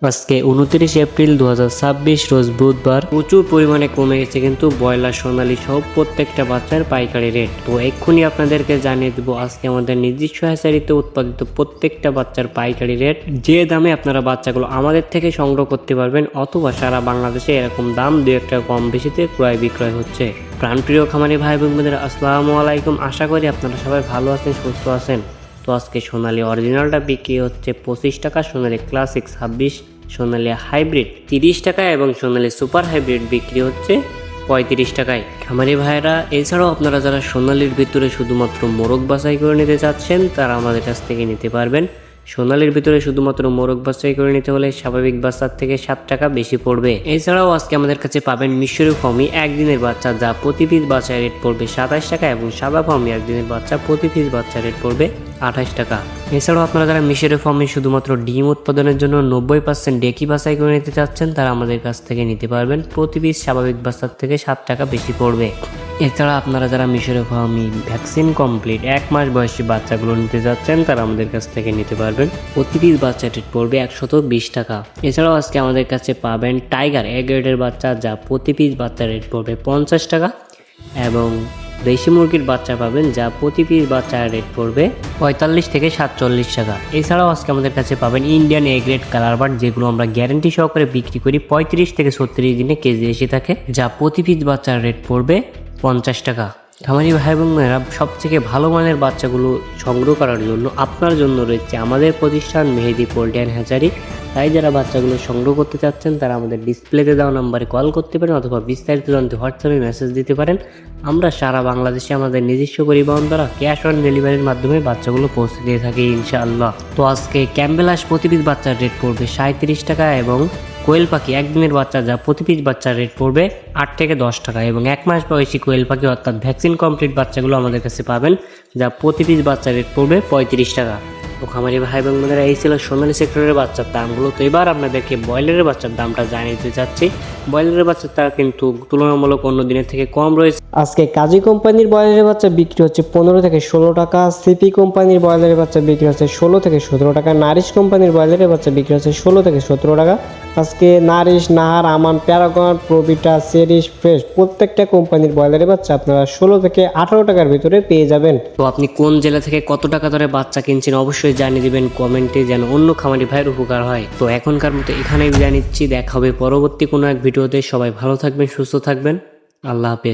আজকে 29 এপ্রিল 2026 রোজ বুধবার। প্রচুর পরিমাণে কমে গেছে কিন্তু ব্রয়লার সোনালী সহ প্রত্যেকটা বাচ্চার পাইকারি রেট। তো এক্ষুনি আপনাদেরকে জানিয়ে দেবো আজকে আমাদের নিজস্ব হ্যাচারিতে উৎপাদিত প্রত্যেকটা বাচ্চার পাইকারি রেট, যে দামে আপনারা বাচ্চাগুলো আমাদের থেকে সংগ্রহ করতে পারবেন, অথবা সারা বাংলাদেশে এরকম দাম 2-1 টাকা কম বেশিতে ক্রয় বিক্রয় হচ্ছে। প্রাণপ্রিয় খামারি ভাই বোনদের আসসালামু আলাইকুম। আশা করি আপনারা সবাই ভালো আছেন, সুস্থ আছেন। তো আজকে সোনালী অরিজিনালটা বিক্রি হচ্ছে 25 টাকা, সোনালী ক্লাসিক 26, সোনালী হাইব্রিড 30 টাকা এবং সোনালী সুপার হাইব্রিড বিক্রি হচ্ছে 35 টাকায়। খামারি ভাইরা, এছাড়াও আপনারা যারা সোনালীর ভিতরে শুধুমাত্র মোরগ বাছাই করে নিতে চাচ্ছেন তারা আমাদের কাছ থেকে নিতে পারবেন। সোনালীর ভিতরে শুধুমাত্র মোরগ বাছাই করে নিতে হলে স্বাভাবিক বাচ্চার থেকে 7 টাকা বেশি পড়বে। এছাড়াও আজকে আমাদের কাছে পাবেন মিশরীয় ফার্মি একদিনের বাচ্চা, যা প্রতি পিস বাচ্চা রেট পড়বে 27 টাকা, এবং সাদা ফার্মি একদিনের বাচ্চা প্রতি পিস বাচ্চা রেট পড়বে 28 টাকা। এছাড়াও আপনারা যারা মিশরীয় ফার্মি শুধুমাত্র ডিম উৎপাদনের জন্য 90% ডেকি বাছাই করে নিতে চাচ্ছেন তারা আমাদের কাছ থেকে নিতে পারবেন। প্রতি পিস স্বাভাবিক বাচ্চার থেকে 7 টাকা বেশি পড়বে। এছাড়া আপনারা যারা মিশরীয় ফার্মি ভ্যাকসিন কমপ্লিট 1 মাস বয়সী বাচ্চাগুলো নিতে যাচ্ছেন তারা আমাদের কাছ থেকে নিতে পারবেন। প্রতি পিস বাচ্চা রেট পড়বে 120 টাকা। এছাড়াও আজকে আমাদের কাছে পাবেন টাইগার এ গ্রেডের বাচ্চা, যা প্রতি পিস বাচ্চা রেট পড়বে 50 টাকা, এবং দেশি মুরগির বাচ্চা পাবেন যা প্রতি পিস বাচ্চার রেট পড়বে 45 থেকে 47 টাকা। এছাড়াও আজকে আমাদের কাছে পাবেন Indian A grade colour bird, যেগুলো আমরা গ্যারান্টি সহকারে বিক্রি করি 35 থেকে 36 দিনে কেজি এসে থাকে, যা প্রতি পিস বাচ্চার রেট পড়বে 50 টাকা। খামারি ভাই বোনেরা, সবথেকে ভালো মানের বাচ্চাগুলো সংগ্রহ করার জন্য আপনার জন্য রয়েছে আমাদের প্রতিষ্ঠান মেহেদি পোল্ট্রি অ্যান্ড হ্যাচারি। তাই যারা বাচ্চাগুলো সংগ্রহ করতে চাচ্ছেন তারা আমাদের ডিসপ্লেতে দেওয়া নাম্বারে কল করতে পারেন, অথবা বিস্তারিত জানতে হোয়াটসঅ্যাপে মেসেজ দিতে পারেন। আমরা সারা বাংলাদেশে আমাদের নিজস্ব পরিবহন দ্বারা ক্যাশ অন ডেলিভারির মাধ্যমে বাচ্চাগুলো পৌঁছে দিয়ে থাকি ইনশাআল্লাহ। তো আজকে ক্যাম্বেল হাঁস প্রতি পিস বাচ্চার রেট পড়বে 37 টাকা, এবং কোয়েল পাখি একদিনের বাচ্চা, যা প্রতি পিস বাচ্চার রেট পড়বে 8 থেকে 10 টাকা, এবং 1 মাস বয়সী কোয়েল পাখি অর্থাৎ ভ্যাকসিন কমপ্লিট বাচ্চাগুলো আমাদের কাছে পাবেন, যা প্রতি পিস বাচ্চার রেট পড়বে 35 টাকা। তো খামারি ভাই বোনেরা, এই ছিল সোনালী সেক্টরের বাচ্চার দামগুলো। তো এবার আপনাদেরকে ব্রয়লারের বাচ্চার দামটা জানিয়ে দিতে চাচ্ছি। ব্রয়লারের বাচ্চার দাম কিন্তু তুলনামূলক অন্য দিনের থেকে কম রয়েছে। আজকে কাজী কোম্পানির ব্রয়লারের বাচ্চা বিক্রি হচ্ছে 15 থেকে 16 টাকা, সিপি কোম্পানির ব্রয়লারের বাচ্চা বিক্রি হচ্ছে 16 থেকে 17 টাকা, নারিশ কোম্পানির ব্রয়লারের বাচ্চা বিক্রি হচ্ছে 16 থেকে 17 টাকা। আজকে নারিশ, নাহার, আমান, প্যারাগন, প্রোভিটা, চেরিশ, ফ্রেশ প্রত্যেকটা কোম্পানির ব্রয়লারের বাচ্চা আপনারা 16 থেকে 18 টাকার ভিতরে পেয়ে যাবেন। তো আপনি কোন জেলা থেকে কত টাকা ধরে বাচ্চা কিনছেন অবশ্যই জানিয়ে দিবেন কমেন্টে, যেন অন্য খামারি ভাইয়ের উপকার হয়। তো এখনকার মতো এখানেই বিদায় নিচ্ছি, দেখা হবে পরবর্তী কোনো এক ভিডিওতে। সবাই ভালো থাকবেন, সুস্থ থাকবেন, আল্লাহ হাফেজ।